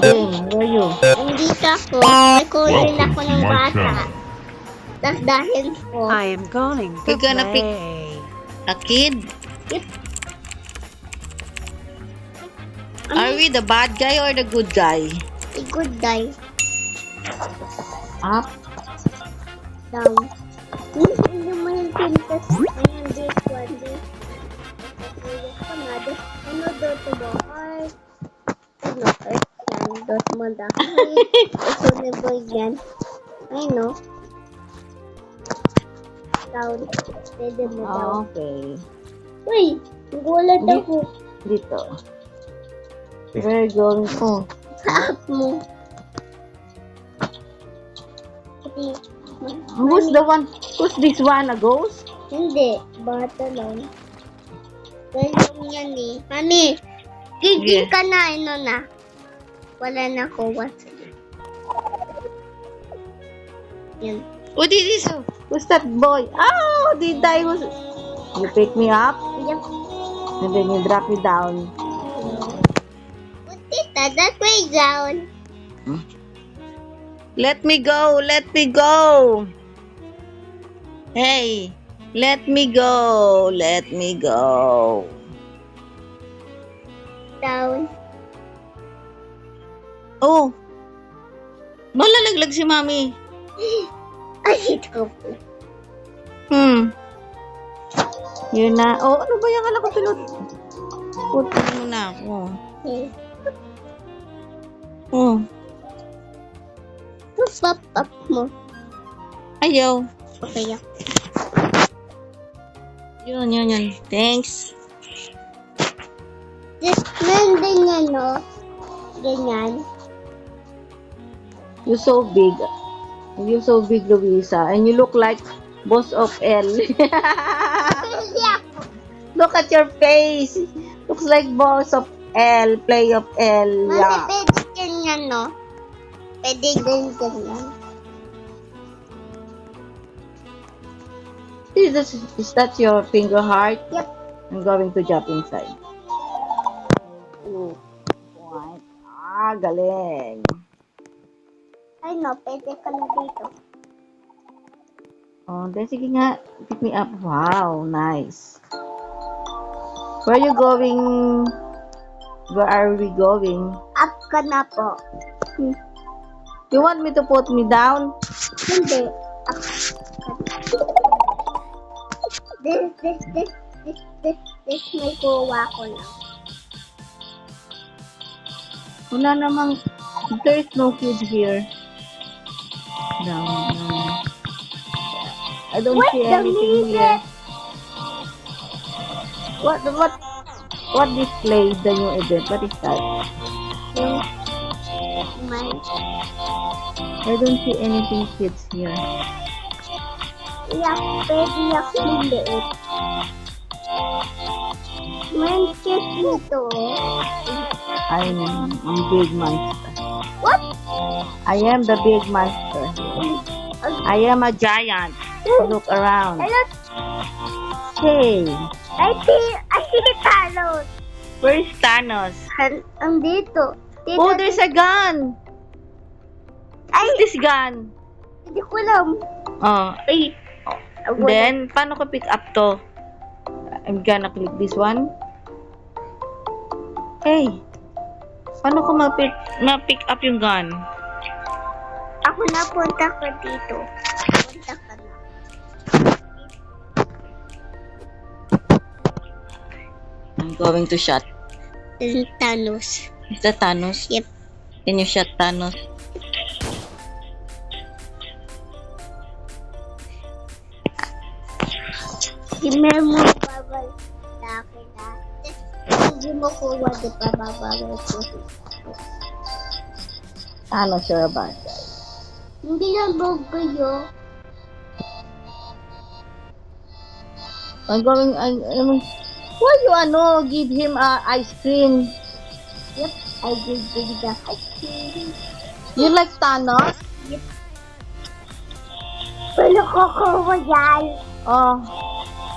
Game, where you? Nandito ako. May kunin ako Welcome to ng my bata. channel. Tapos dahil ko. I am going to We're gonna pick play. a kid? Are we the bad guy or the good guy? A good guy. Up? Down. Hindi mo yung pintas. Ayan, this one. This. Ano dito ba? Ay. Ano? Ano dito mo dahil? Ito na ba yan? Ay, no. Down. Pwede mo down. Okay. Uy! Nagulat ako. Dito. We're going to. Sa up mo. Kasi, Who's this one? A ghost? hindi. Bata lang. Ganyan yan eh. Mami, gigil ka na. Ano na? Wala na ko. Yan. Oh, this is, who's that boy? Oh, did I was, you pick me up Yan. and then you drop me down. Tita, that way down. Let me go, let me go. Hey, let me go, let me go. Down. Oh, malalaglag si mami. Ay, ito po. Yun na. Oh, ano ba yung alam ko pinut? Putin mo na ako. Okay. Oh, Pop up mo. ayaw. Okay. Yun. Thanks. Just nandun yan, no? Ganyan. You're so big. You're so big, Luisa. And you look like boss of L. Yeah. Look at your face. Looks like boss of L. Play of L. Mami, Yeah. pwede ganyan, no? Pwede ganyan. Is that your finger heart? Yep. I'm going to jump inside. Ooh. What? Ah, galing. Ay, no, pwede ka na dito. Oh, then sige nga. Pick me up. Wow, nice. Where are you going? Where are we going? Up ka na po. You want me to put me down? Hindi. Up ka. This may kuha ko na. Wala namang, there is no kids here. Down. I don't What's see the anything music? here. What displays the new event? What is that? Yung may I don't see anything kids here. iyak, pwede iyak maliit. May kiss nito. I'm big monster. What? I am the big monster. I am a giant. Look around. Hello, Hey, I see Thanos. where is Thanos? Andito. Oh, there's a gun. What's this gun? Hindi ko alam. Oh, ay. Then, paano ko pick up to? I'm gonna click this one. Hey, paano ko ma-pick up yung gun? Ako na punta ko dito. Punta ka na. I'm going to shot. Yung Thanos. Is that Thanos? Yep. Can you shot Thanos? Hindi mo babal sa akin na. Hindi mo kuha, di pa babal ko. Thanos, you're a bad guy. Hindi lang kayo. Why you give him ice cream? Yep, I did the ice cream. You like Thanos? Wala ko kuha yan. Oh,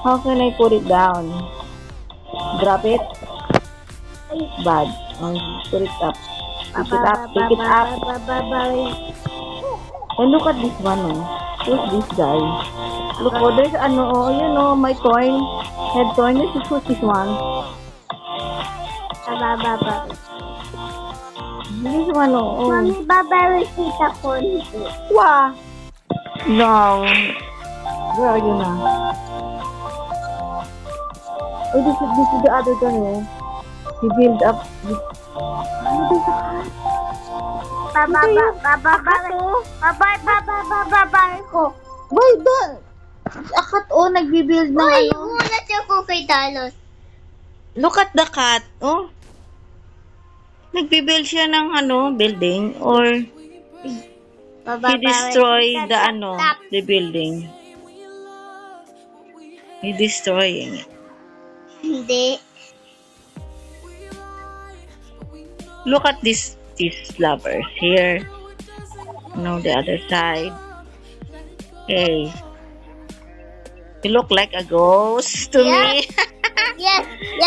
how can I put it down? Drop it? Ay, Bad. Put it up. Pick it up, pick it up. Oh, look at this one, oh. Who's this guy? Look, oh, there's ano, oh, you know, my coin. Head coin. Who's this one? This one, oh. Mami, babawi kita konti. Wow. No. Where are you now? Oh, this is the other guy, oh. He build up. Ano this? Babawi ko. Why don't? Akat, oh, nagbi-build ng Uy, ano. ulat ako kay Talos. Look at the cat, oh. Nagbi-build siya ng ano, building, or he destroy the ano, the building. He destroying it. Hindi. Look at these lovers here. No, the other side. Hey. You look like a ghost to me. Yes.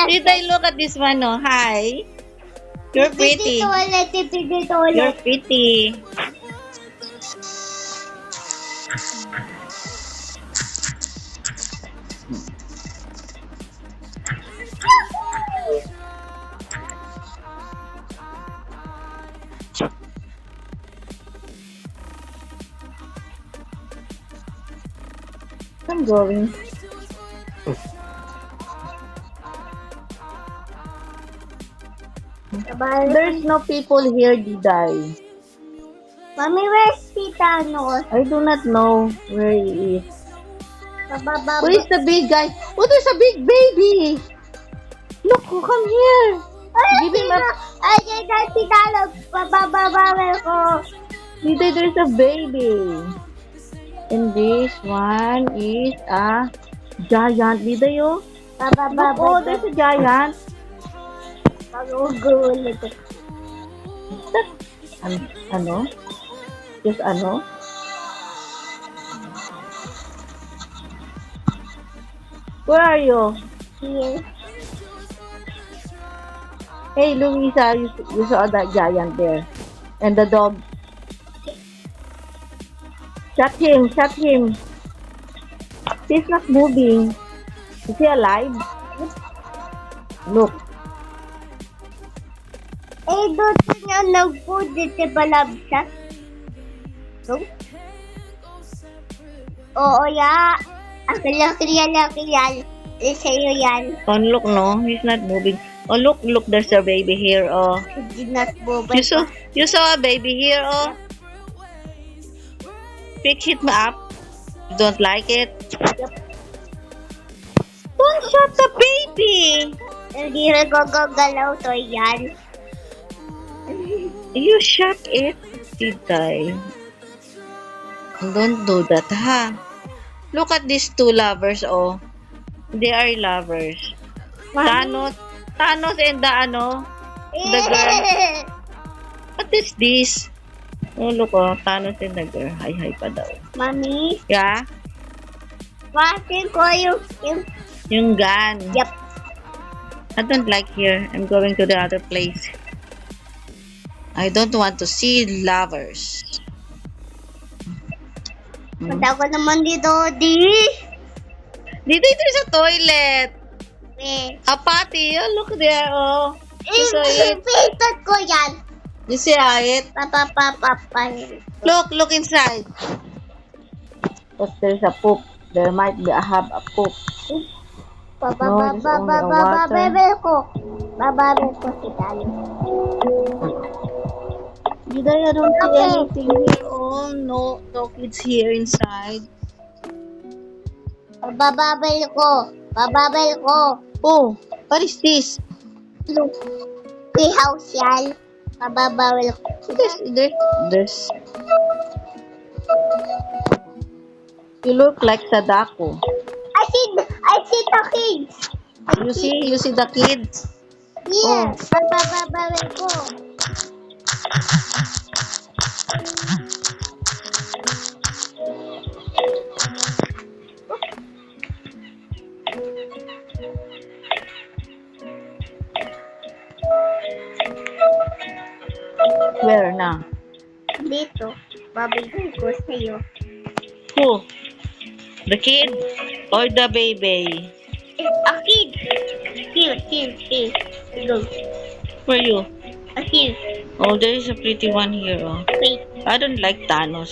Did I look at this one? Oh, hi. You're pretty. You're pretty. I'm going. There's no people here, Diday. Mami, where's Tita Nos? I do not know where he is. Bababa. Where is the big guy? Oh, there's a big baby. Look, oh, come here. Give him a... Ay, Tita Nos. Bababawi ko. Diday, there's a baby. And this one is a giant. Diday, oh. Look, oh, there's a giant. Magugulit. Ano? Just ano? Where are you? Here. Hey, Luisa, you saw that giant there. And the dog. Shut him. He's not moving. Is he alive? Look. Eh, doon niya nag-food dito balabsat. So? Oo, ya. Laki yan. Sa'yo yan. Oh, look, no? He's not moving. Oh, look, there's a baby here, oh. Hindi na move. You saw a baby here, oh. Pick it up. You don't like it? Don't shut the baby. Hindi na gagalaw to yan. You shut it, Diday. Don't do that, ha? Look at these two lovers, oh. They are lovers. Thanos and the ano, the girl. What is this? Oh, look, oh, Thanos and the girl. Hi pa daw. Mami, Yeah? wasin ko Yung gun. Yep. I don't like here. I'm going to the other place. I don't want to see lovers. Punta ko naman dito, Dito, there's a toilet. Eh. A potty. Oh, look there, oh. You saw it? Ipitot ko yan. You see it? Papapapapay. Look inside. But there's a poop. There might be have a poop. Bababel ko. Bababel ko si Tali. Diday, I don't see anything here. Oh, no kids here inside. Bababel ko. Oh, what is this? Look. May house yan. Bababel ko. There's. You look like Sadako. I see the kids. You see the kids? Here. Oh. Bababel ko. Where na? Dito. Babigay ko sa'yo. Who? The kid or the baby? A kid. Here. Go. Where you? Here. Oh, there is a pretty one here. Oh. Wait. I don't like Thanos.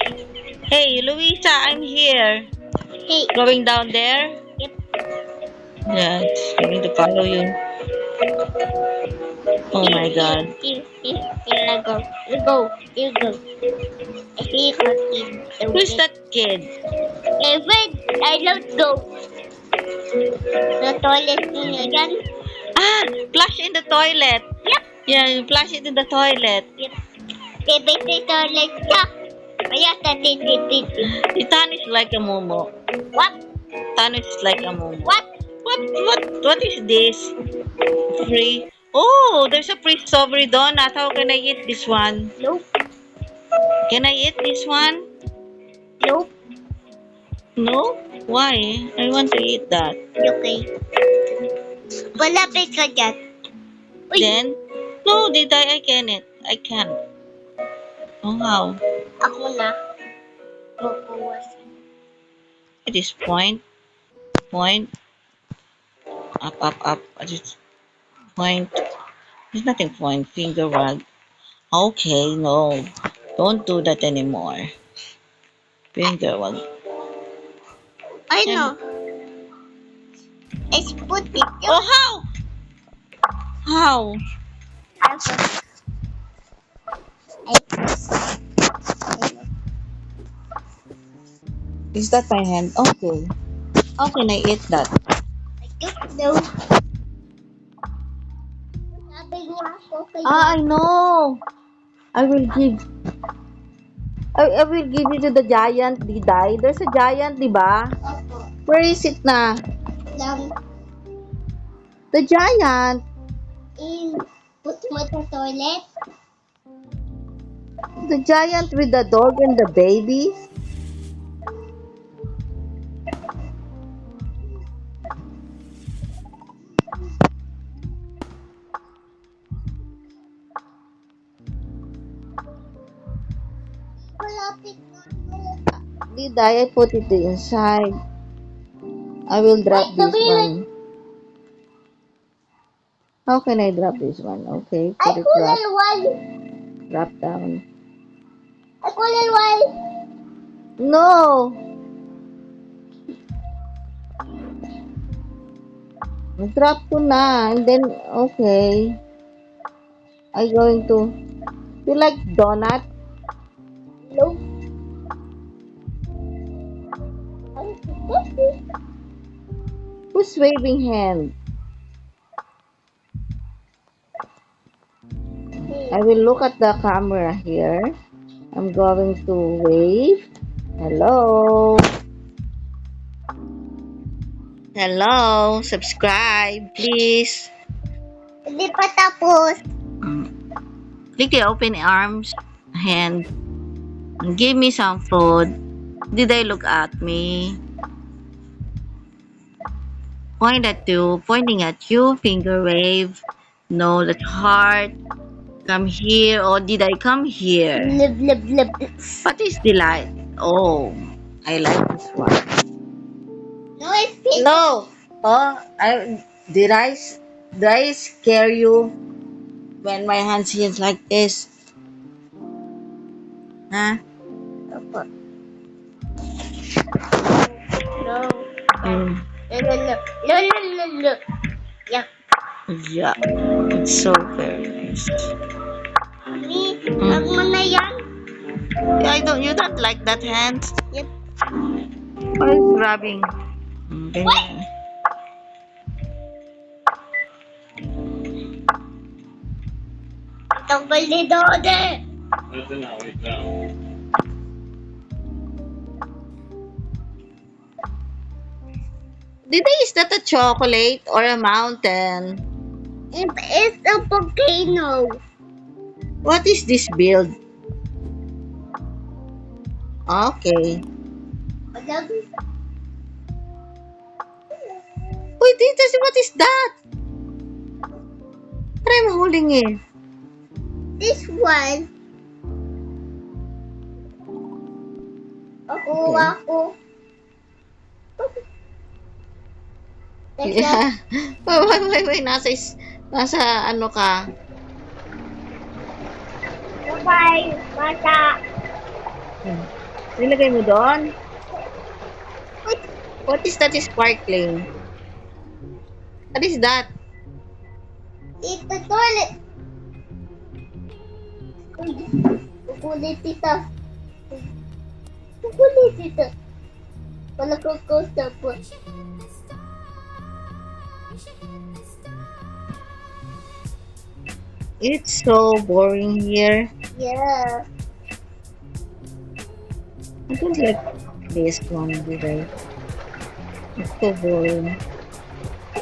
Hey, Luisa, I'm here. Hey. Going down there? Yep. Yeah, it's going to follow you. Oh my God. Here. Go. Here go. Here go, kid. Who's that kid? David, I don't go. The toilet niya yan. Ah, flush in the toilet. Yep. Yeah, you flush it in the toilet. Yep. David, the toilet niya. Kaya sa titititi. Thanos is like a momo. What? Thanos is like a momo. What? What is this? Free? Oh, there's a free strawberry donut. How can I eat this one? Nope. Can I eat this one? Nope. No? Why? I want to eat that. Okay. Malapit ka dyan. Uy. Then? No, did I can it. I can't. Oh, how? Ako na. Mapuwas. It is point. Up. Just point. There's nothing point. Finger wag. Okay, no. Don't do that anymore. Finger wag. I know. It's put it. Oh, how? How? Is that my hand? Okay. How can I eat that? I don't know. Sabi niya ako kayo. I know. I will give you to the giant, Diday. There's a giant, di ba? Opo. Where is it na? Lang The giant. in put mo sa toilet. The giant with the dog and the baby. Malapit na. Diday, I put it inside. I will drop this one. How can I drop this one? Okay, Ay, put it kulay wal. drop down. Ay, kulay wal. No! Drop ko na. And then, okay. I going to... You like donut? No. Ay, Who's waving hand? I will look at the camera here. I'm going to wave. Hello. Hello. Subscribe, please. Hindi pa tapos. Click the open arms hand. Give me some food. Did they look at me? Pointing at you, finger wave. No, that heart. Come here. Or did I come here? Lib, lib, lib. What is delight? Oh, I like this one. No, it's pink. No. Oh, did I scare you when my hands here like this? Huh? Opo. No. Mm. No. Yak. Yeah. It's so very nice. Mami, wag mo na yan. You don't like that hand? Yep. Why is rubbing? Ganyan. Tanggal ni Dode. Is that a chocolate or a mountain? It's a volcano. What is this build? Okay. Wait, what is that? Try holding it. This one, Makuha ko. Yeah. Wait. Nasa ano ka? Bye. Mata. Nilagay mo doon? What is that sparkling? What is that? It's the toilet. Kukulit tita. Kukulit tita. Wala ko po. It's so boring here. Yeah. I don't like this one, do I? It's so boring.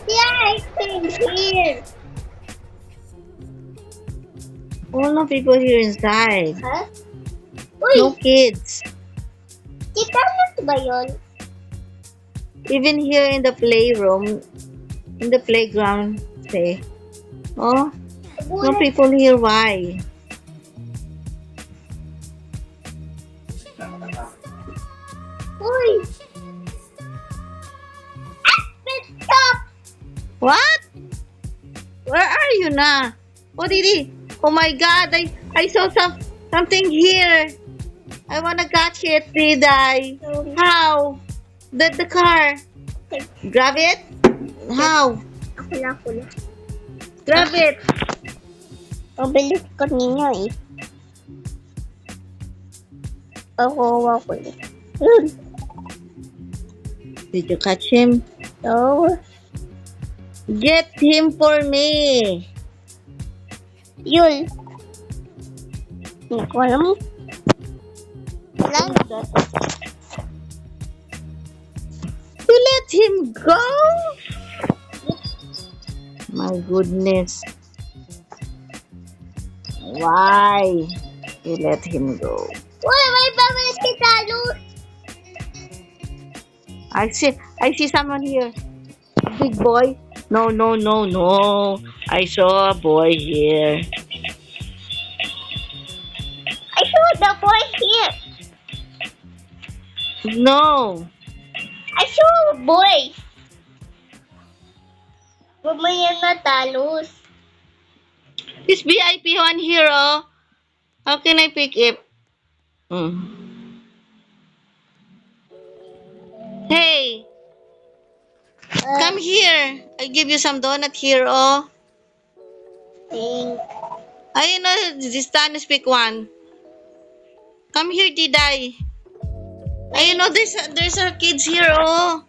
Yeah, I came here. All the people here inside. Huh? No Uy, kids. kita na ba yun? Even here in the playroom, in the playground, say, oh, no people here. Why? Uy! Stop! What? Where are you na? What did he? Oh my God! I saw something here. I wanna catch it. Did I? How? The car. Grab it. How? Ako na. Grab it. Pabilis ko ninyo eh. Pakuha ko eh. Did you catch him? No. Get him for me. Yun. Hindi ko alam. Wala. You let him go? My goodness. Why? You let him go. Uy, may babalik si Talus. I see someone here. Big boy. No. I saw a boy here. I saw the boy here. No. I saw a boy. Mamaya na Talus. This VIP one here, oh. How can I pick it? Hey, come here. I give you some donut here, oh. Thanks. I know this Spanish pick one. Come here, Diday. I know there's our kids here, oh.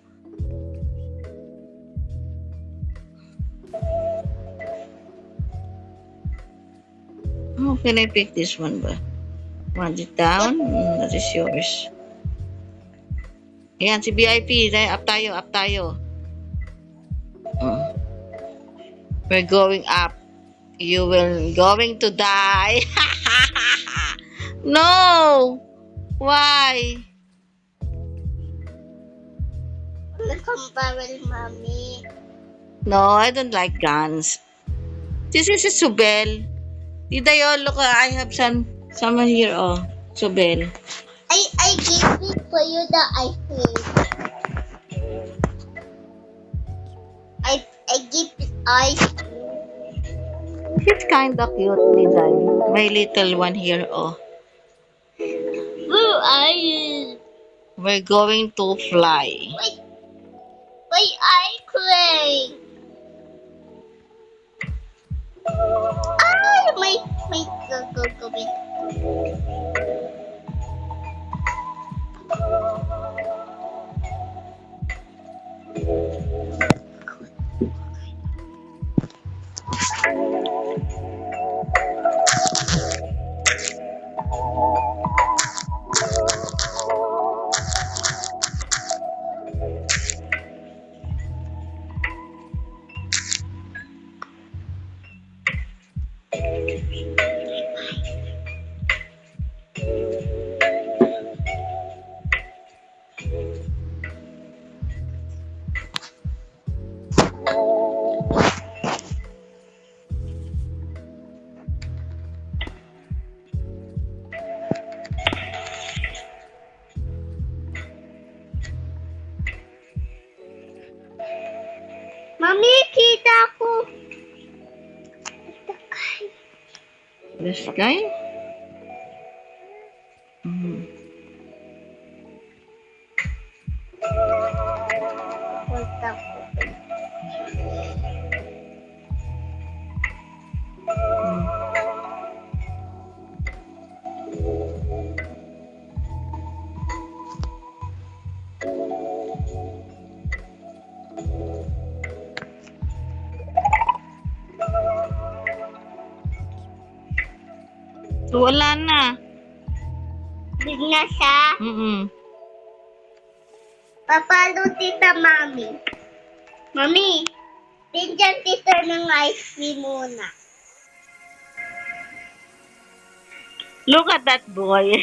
How can I pick this one ba? Want it down? That is yours. Ayan, si VIP. Up tayo. We're going up. You will going to die. No! Why? Welcome barrel, mommy. No, I don't like guns. This is a Subel. Diday, look, I have someone here, oh. Subel. I give it for you the ice cream. I give it ice cream. She's kinda cute, Diday. My little one here, oh. Where are you? We're going to fly. Wait, I play. Ah, go. sky? Mhm. Punta ko. So, wala na. Big na siya. Papalo tita mami. Mami, tingnan tita ng ice cream muna. Look at that boy.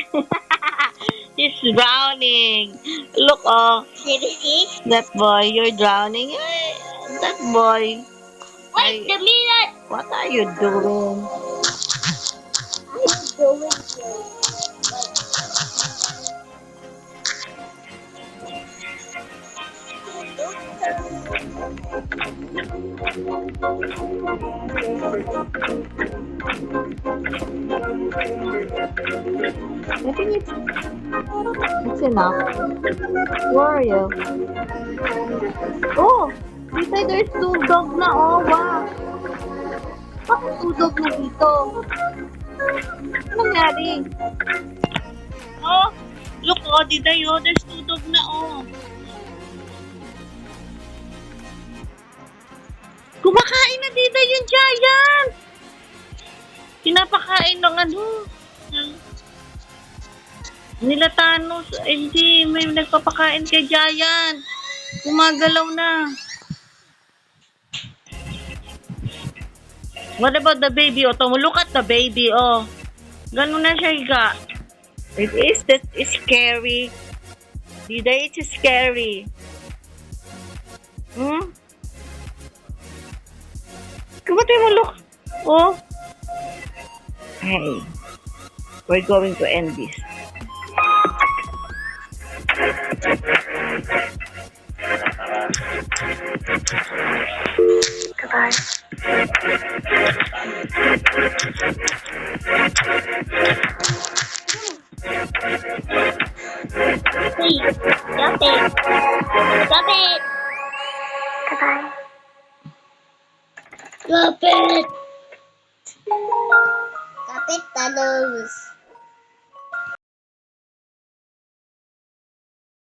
He's drowning. Look, oh. Seriously? That boy, you're drowning. Eh, that boy. Wait a minute! What are you doing? I'm doing this. I think it's enough. Where are you? Oh, Tita, there's two dog na. Oh, wow. Bakit two dog na dito? Ano nangyari? Oh, look, oh, Diday, oh, there's two dog na, oh. Kumakain na, Diday, yung giant. Pinapakain ng ano. Nila Thanos, hindi, may nagpapakain kay Giant. Gumagalaw na. What about the baby? Oh, look at the baby, oh. Ganun na siya higa. That is scary. Diday, it's scary. Kumatay mo, look. Oh. Hey. We're going to end this. Goodbye.